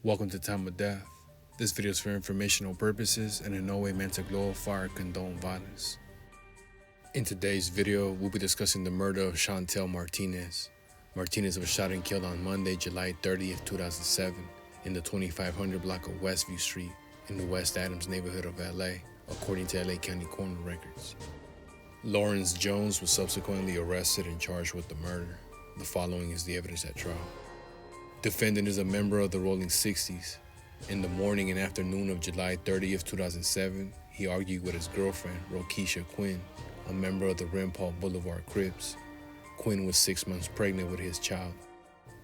Welcome to Time of Death. This video is for informational purposes and in no way meant to glorify or condone violence. In today's video, we'll be discussing the murder of Chantel Martinez. Martinez was shot and killed on Monday, July 30th, 2007 in the 2500 block of Westview Street in the West Adams neighborhood of LA, according to LA County Coroner records. Lawrence Jones was subsequently arrested and charged with the murder. The following is the evidence at trial. Defendant is a member of the Rolling 60s. In the morning and afternoon of July 30th, 2007, he argued with his girlfriend, Rokeisha Quinn, a member of the Rampart Boulevard Crips. Quinn was 6 months pregnant with his child.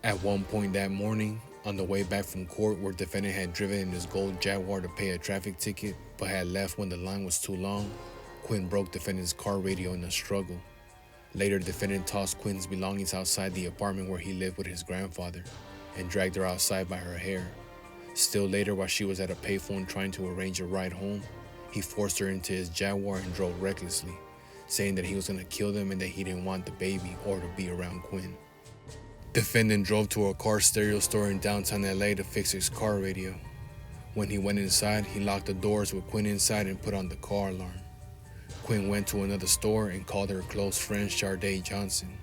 At one point that morning, on the way back from court where defendant had driven in his gold Jaguar to pay a traffic ticket but had left when the line was too long, Quinn broke defendant's car radio in a struggle. Later, defendant tossed Quinn's belongings outside the apartment where he lived with his grandfather and dragged her outside by her hair. Still later, while she was at a payphone trying to arrange a ride home, he forced her into his Jaguar and drove recklessly, saying that he was going to kill them and that he didn't want the baby or to be around Quinn. Defendant drove to a car stereo store in downtown LA to fix his car radio. When he went inside, he locked the doors with Quinn inside and put on the car alarm. Quinn went to another store and called her close friend Sharday Johnson.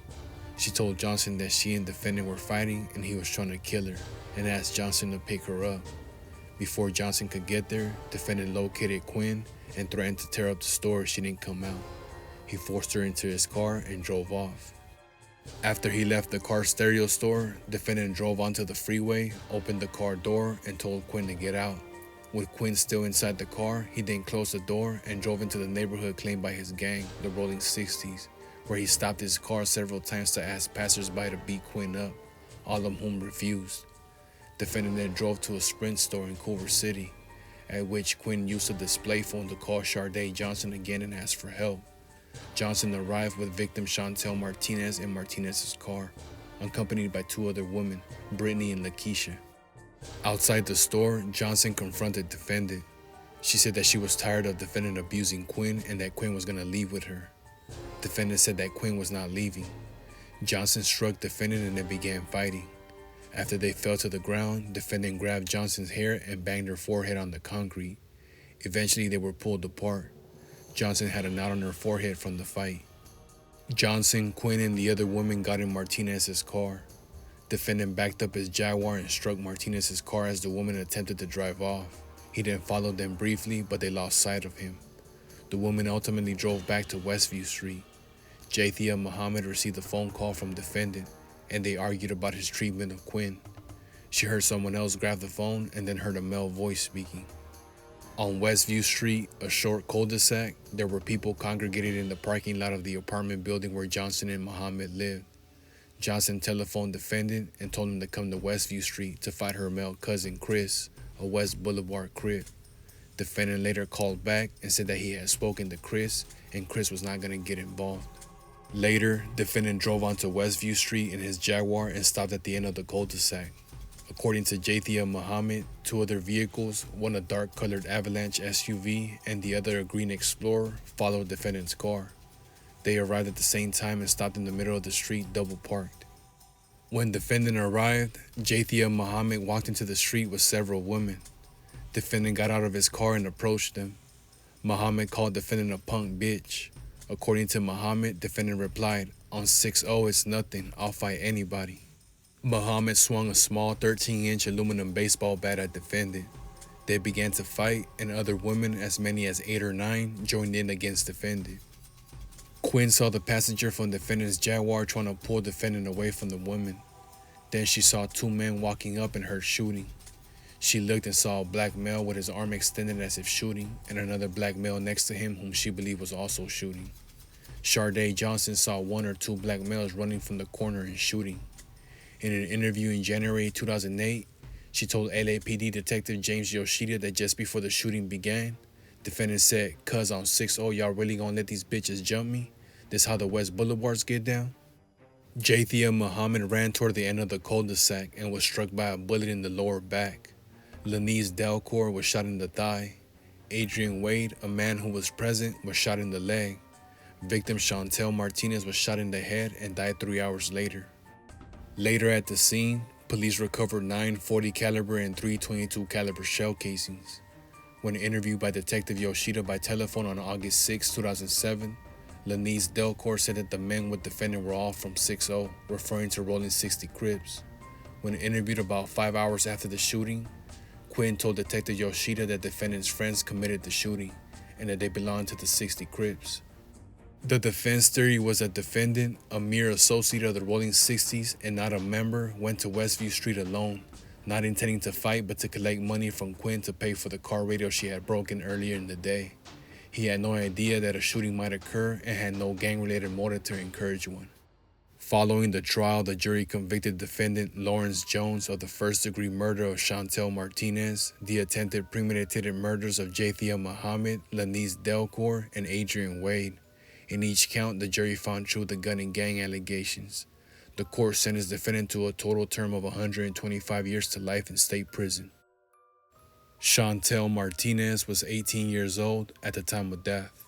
She told Johnson that she and defendant were fighting and he was trying to kill her and asked Johnson to pick her up. Before Johnson could get there, defendant located Quinn and threatened to tear up the store if she didn't come out. He forced her into his car and drove off. After he left the car stereo store, defendant drove onto the freeway, opened the car door, and told Quinn to get out. With Quinn still inside the car, he then closed the door and drove into the neighborhood claimed by his gang, the Rolling 60s, where he stopped his car several times to ask passersby to beat Quinn up, all of whom refused. Defendant then drove to a Sprint store in Culver City, at which Quinn used a display phone to call Sharday Johnson again and ask for help. Johnson arrived with victim Chantel Martinez in Martinez's car, accompanied by two other women, Brittany and Lakeisha. Outside the store, Johnson confronted defendant. She said that she was tired of defendant abusing Quinn and that Quinn was going to leave with her. Defendant said that Quinn was not leaving. Johnson struck defendant and they began fighting. After they fell to the ground, defendant grabbed Johnson's hair and banged her forehead on the concrete. Eventually, they were pulled apart. Johnson had a knot on her forehead from the fight. Johnson, Quinn, and the other woman got in Martinez's car. Defendant backed up his Jaguar and struck Martinez's car as the woman attempted to drive off. He then followed them briefly, but they lost sight of him. The woman ultimately drove back to Westview Street. Jathia Muhammad received a phone call from defendant, and they argued about his treatment of Quinn. She heard someone else grab the phone and then heard a male voice speaking. On Westview Street, a short cul-de-sac, there were people congregated in the parking lot of the apartment building where Johnson and Muhammad lived. Johnson telephoned defendant and told him to come to Westview Street to fight her male cousin Chris, a West Boulevard Crip. Defendant later called back and said that he had spoken to Chris and Chris was not going to get involved. Later, defendant drove onto Westview Street in his Jaguar and stopped at the end of the cul-de-sac. According to Jathia Muhammad, two other vehicles, one a dark-colored Avalanche SUV and the other a green Explorer, followed defendant's car. They arrived at the same time and stopped in the middle of the street, double parked. When defendant arrived, Jathia Muhammad walked into the street with several women. Defendant got out of his car and approached them. Muhammad called defendant a punk bitch. According to Muhammad, defendant replied, "On 6-0, it's nothing. I'll fight anybody." Muhammad swung a small 13-inch aluminum baseball bat at defendant. They began to fight, and other women, as many as 8 or 9, joined in against defendant. Quinn saw the passenger from defendant's Jaguar trying to pull defendant away from the women. Then she saw two men walking up and heard shooting. She looked and saw a black male with his arm extended as if shooting, and another black male next to him whom she believed was also shooting. Sharday Johnson saw 1 or 2 black males running from the corner and shooting. In an interview in January 2008, she told LAPD Detective James Yoshida that just before the shooting began, defendant said, "Cuz on 6-0, y'all really gonna let these bitches jump me? This how the West Boulevards get down?" Jathia Muhammad ran toward the end of the cul-de-sac and was struck by a bullet in the lower back. Lenise Delcourt was shot in the thigh. Adrian Wade, a man who was present, was shot in the leg. Victim Chantel Martinez was shot in the head and died 3 hours later. Later at the scene, Police recovered 9 .40 caliber and 3 .22 caliber shell casings. When interviewed by Detective Yoshida by telephone on August 6, 2007, Lenise Delcourt said that the men with defendant were all from 6-0, referring to Rollin 60 Crips. When interviewed about 5 hours after the shooting, Quinn told Detective Yoshida that defendant's friends committed the shooting and that they belonged to the 60 Crips. The defense theory was that defendant, a mere associate of the Rolling 60s and not a member, went to Westview Street alone, not intending to fight but to collect money from Quinn to pay for the car radio she had broken earlier in the day. He had no idea that a shooting might occur and had no gang-related motive to encourage one. Following the trial, the jury convicted defendant Lawrence Jones of the first-degree murder of Chantel Martinez, the attempted premeditated murders of Jathia Muhammad, Lenise Delcourt, and Adrian Wade. In each count, the jury found true the gun and gang allegations. The court sentenced defendant to a total term of 125 years to life in state prison. Chantel Martinez was 18 years old at the time of death.